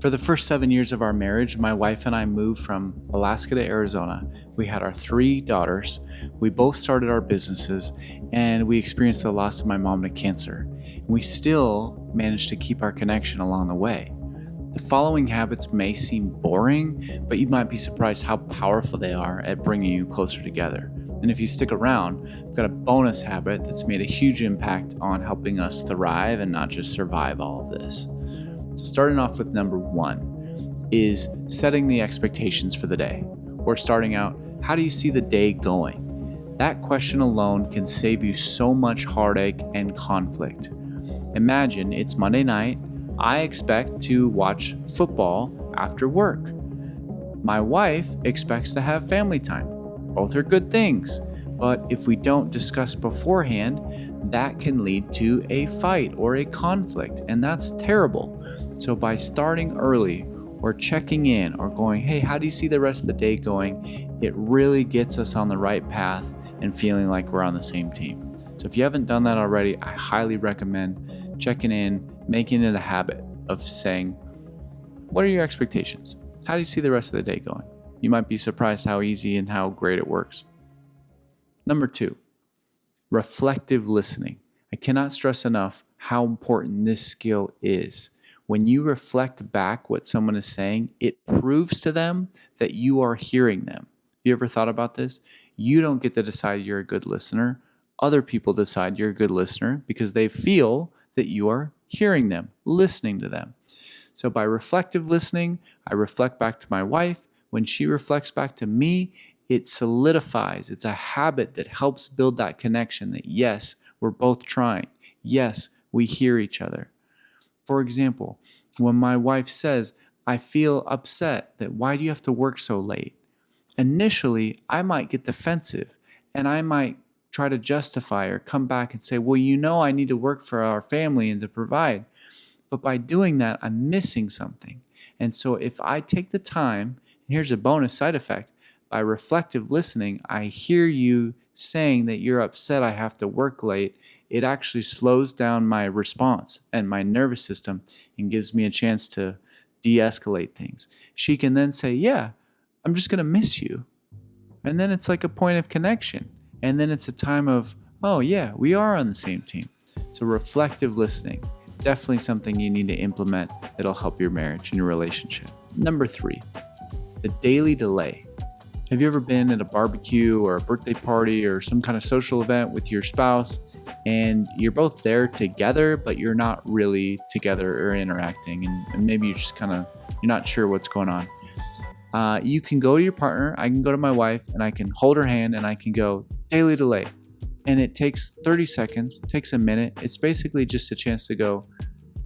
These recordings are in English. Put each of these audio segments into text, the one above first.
For the first 7 years of our marriage, my wife and I moved from Alaska to Arizona. We had our 3 daughters. We both started our businesses, and we experienced the loss of my mom to cancer. We still managed to keep our connection along the way. The following habits may seem boring, but you might be surprised how powerful they are at bringing you closer together. And if you stick around, I've got a bonus habit that's made a huge impact on helping us thrive and not just survive all of this. So starting off with number 1 is setting the expectations for the day. Or starting out, how do you see the day going? That question alone can save you so much heartache and conflict. Imagine it's Monday night. I expect to watch football after work. My wife expects to have family time. Both are good things, but if we don't discuss beforehand, that can lead to a fight or a conflict, and that's terrible. So by starting early or checking in or going, hey, how do you see the rest of the day going? It really gets us on the right path and feeling like we're on the same team. So if you haven't done that already, I highly recommend checking in, making it a habit of saying, what are your expectations? How do you see the rest of the day going? You might be surprised how easy and how great it works. Number 2, reflective listening. I cannot stress enough how important this skill is. When you reflect back what someone is saying, it proves to them that you are hearing them. Have you ever thought about this? You don't get to decide you're a good listener. Other people decide you're a good listener because they feel that you are hearing them, listening to them. So by reflective listening, I reflect back to my wife. When she reflects back to me, it solidifies. It's a habit that helps build that connection that yes, we're both trying. Yes, we hear each other. For example, when my wife says, I feel upset that why do you have to work so late? Initially, I might get defensive and I might try to justify or come back and say, well, I need to work for our family and to provide. But by doing that, I'm missing something. And so if I take the time, and here's a bonus side effect, by reflective listening, I hear you saying that you're upset I have to work late. It actually slows down my response and my nervous system and gives me a chance to de-escalate things. She can then say, yeah, I'm just going to miss you. And then it's like a point of connection. And then it's a time of, oh yeah, we are on the same team. So reflective listening, definitely something you need to implement that'll help your marriage and your relationship. Number 3, the daily delay. Have you ever been at a barbecue or a birthday party or some kind of social event with your spouse and you're both there together, but you're not really together or interacting, and maybe you're not sure what's going on? You can go to your partner, I can go to my wife, and I can hold her hand and I can go, daily delay. And it takes 30 seconds, takes a minute. It's basically just a chance to go,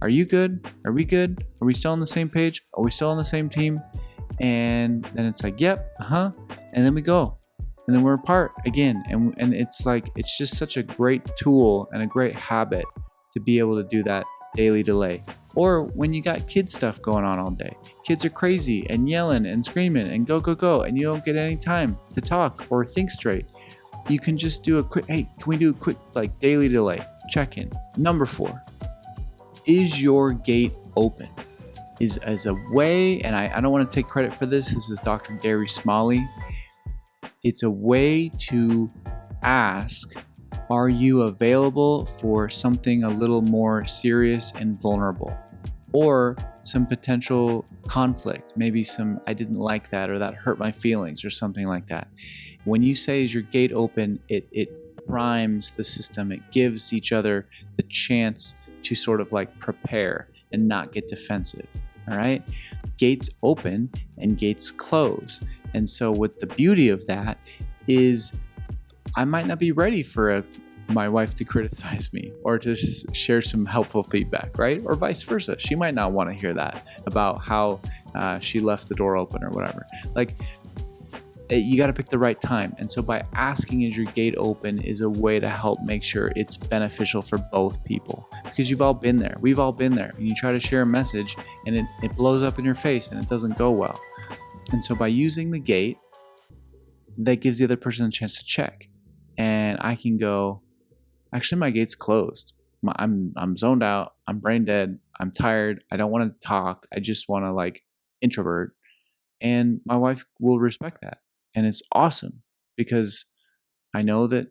are you good? Are we good? Are we still on the same page? Are we still on the same team? And then it's like, yep, and then we go. And then we're apart again. And it's like, it's just such a great tool and a great habit to be able to do that daily delay. Or when you got kid stuff going on all day. Kids are crazy and yelling and screaming and go, and you don't get any time to talk or think straight. You can just do a quick, hey, can we do a quick daily delay? Check in. Number 4, is your gate open? Is as a way, and I don't want to take credit for this. This is Dr. Gary Smalley. It's a way to ask, are you available for something a little more serious and vulnerable? Or some potential conflict, maybe some, I didn't like that, or that hurt my feelings, or something like that. When you say, is your gate open, it primes the system. It gives each other the chance to sort of prepare and not get defensive. All right. Gates open and gates close. And so what the beauty of that is, I might not be ready for my wife to criticize me or to share some helpful feedback, right? Or vice versa. She might not want to hear that about how she left the door open or whatever. You got to pick the right time. And so by asking, is your gate open, is a way to help make sure it's beneficial for both people, because you've all been there. We've all been there. And you try to share a message and it blows up in your face and it doesn't go well. And so by using the gate, that gives the other person a chance to check. And I can go, actually, my gate's closed. I'm zoned out. I'm brain dead. I'm tired. I don't want to talk. I just want to like introvert. And my wife will respect that. And it's awesome because I know that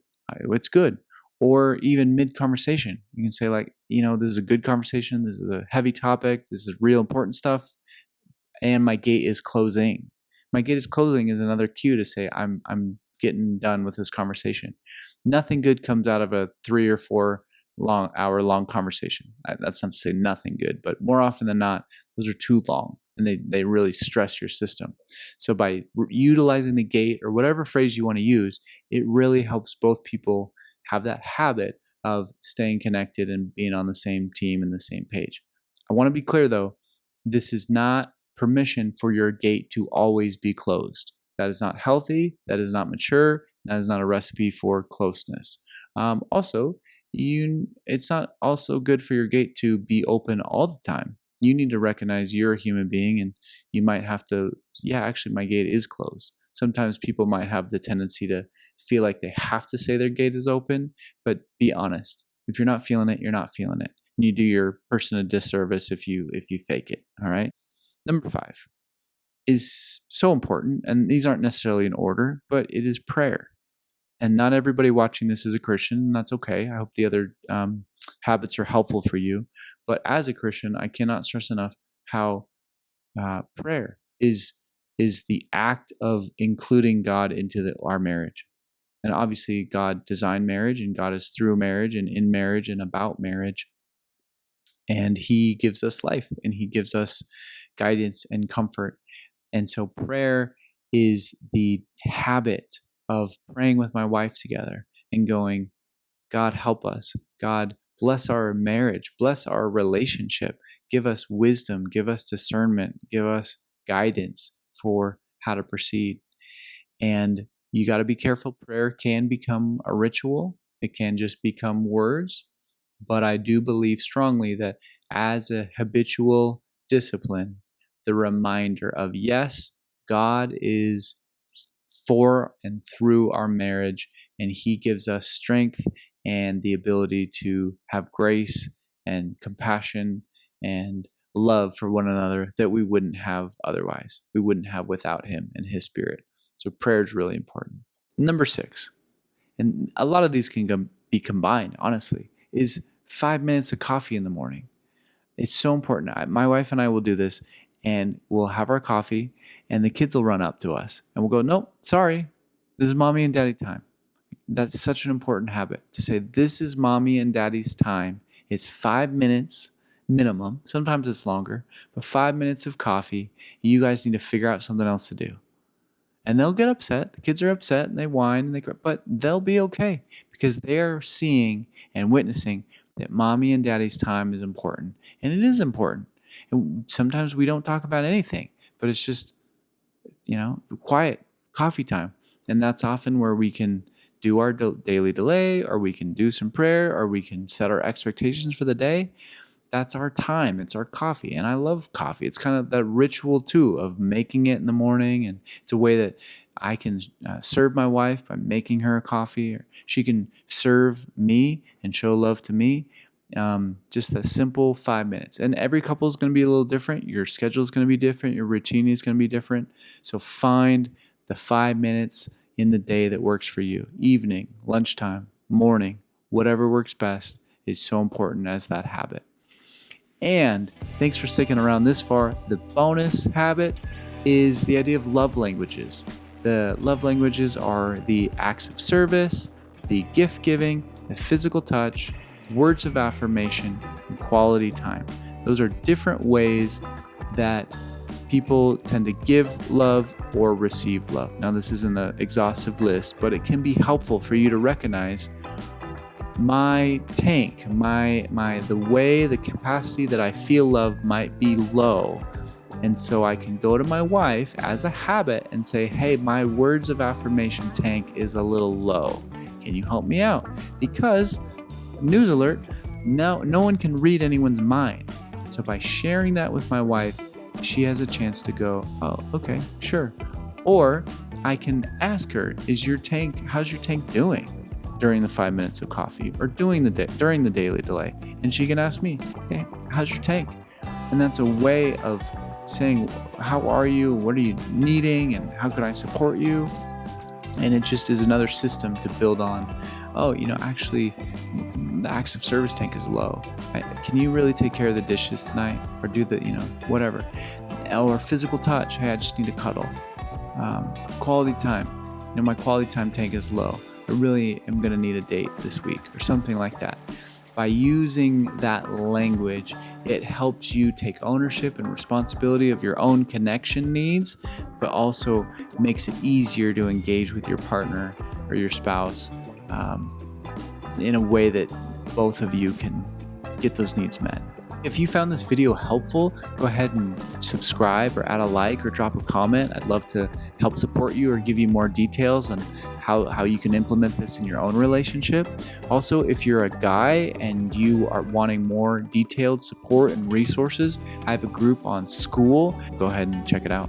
it's good. Or even mid conversation, you can say, like, this is a good conversation. This is a heavy topic. This is real important stuff. And my gate is closing. My gate is closing is another cue to say I'm getting done with this conversation. Nothing good comes out of a 3 or 4 hour long conversation. That's not to say nothing good, but more often than not, those are too long and they really stress your system. So by utilizing the gate or whatever phrase you want to use, it really helps both people have that habit of staying connected and being on the same team and the same page. I want to be clear though, this is not permission for your gate to always be closed. That is not healthy. That is not mature. That is not a recipe for closeness. Also, it's not also good for your gate to be open all the time. You need to recognize you're a human being, and you might have to, actually, my gate is closed. Sometimes people might have the tendency to feel like they have to say their gate is open, but be honest. If you're not feeling it, you're not feeling it. And you do your person a disservice if you fake it. All right. Number 5 is so important, and these aren't necessarily in order, but it is prayer. And not everybody watching this is a Christian, and that's okay. I hope the other habits are helpful for you. But as a Christian, I cannot stress enough how prayer is the act of including God into our marriage. And obviously, God designed marriage, and God is through marriage and in marriage and about marriage. And He gives us life, and He gives us guidance and comfort. And so prayer is the habit of praying with my wife together and going, God, help us. God, bless our marriage. Bless our relationship. Give us wisdom. Give us discernment. Give us guidance for how to proceed. And you got to be careful. Prayer can become a ritual. It can just become words. But I do believe strongly that as a habitual discipline, the reminder of, yes, God is for and through our marriage, and He gives us strength and the ability to have grace and compassion and love for one another that we wouldn't have otherwise. We wouldn't have without Him and His Spirit. So prayer is really important. Number 6, and a lot of these can be combined, honestly, is 5 minutes of coffee in the morning. It's so important. My wife and I will do this, and we'll have our coffee, and the kids will run up to us, and we'll go, nope, sorry, this is mommy and daddy time. That's such an important habit to say, this is mommy and daddy's time. It's 5 minutes minimum. Sometimes it's longer, but 5 minutes of coffee. You guys need to figure out something else to do. And they'll get upset. The kids are upset and they whine, but they'll be okay because they're seeing and witnessing that mommy and daddy's time is important. And it is important. And sometimes we don't talk about anything, but it's just, quiet coffee time. And that's often where we can do our daily delay, or we can do some prayer, or we can set our expectations for the day. That's our time. It's our coffee. And I love coffee. It's kind of that ritual too of making it in the morning. And it's a way that I can serve my wife by making her a coffee, or she can serve me and show love to me. Just a simple 5 minutes. And every couple is going to be a little different. Your schedule is going to be different. Your routine is going to be different. So find the 5 minutes in the day that works for you. Evening, lunchtime, morning, whatever works best is so important as that habit. And thanks for sticking around this far. The bonus habit is the idea of love languages. The love languages are the acts of service, the gift giving, the physical touch, words of affirmation, and quality time. Those are different ways that people tend to give love or receive love. Now, this isn't an exhaustive list, but it can be helpful for you to recognize my tank, the capacity that I feel love might be low. And so I can go to my wife as a habit and say, hey, my words of affirmation tank is a little low. Can you help me out? Because, news alert, no one can read anyone's mind. So by sharing that with my wife, she has a chance to go, oh, okay, sure. Or I can ask her, how's your tank doing during the 5 minutes of coffee or during the daily delay? And she can ask me, hey, how's your tank? And that's a way of saying, how are you? What are you needing? And how can I support you? And it just is another system to build on. Oh, actually, the acts of service tank is low. Can you really take care of the dishes tonight? Or do the, whatever. Or physical touch. Hey, I just need a cuddle. Quality time. My quality time tank is low. I really am going to need a date this week, or something like that. By using that language, it helps you take ownership and responsibility of your own connection needs, but also makes it easier to engage with your partner or your spouse in a way that both of you can get those needs met. If you found this video helpful, go ahead and subscribe or add a like or drop a comment. I'd love to help support you or give you more details on how you can implement this in your own relationship. Also, if you're a guy and you are wanting more detailed support and resources, I have a group on School. Go ahead and check it out.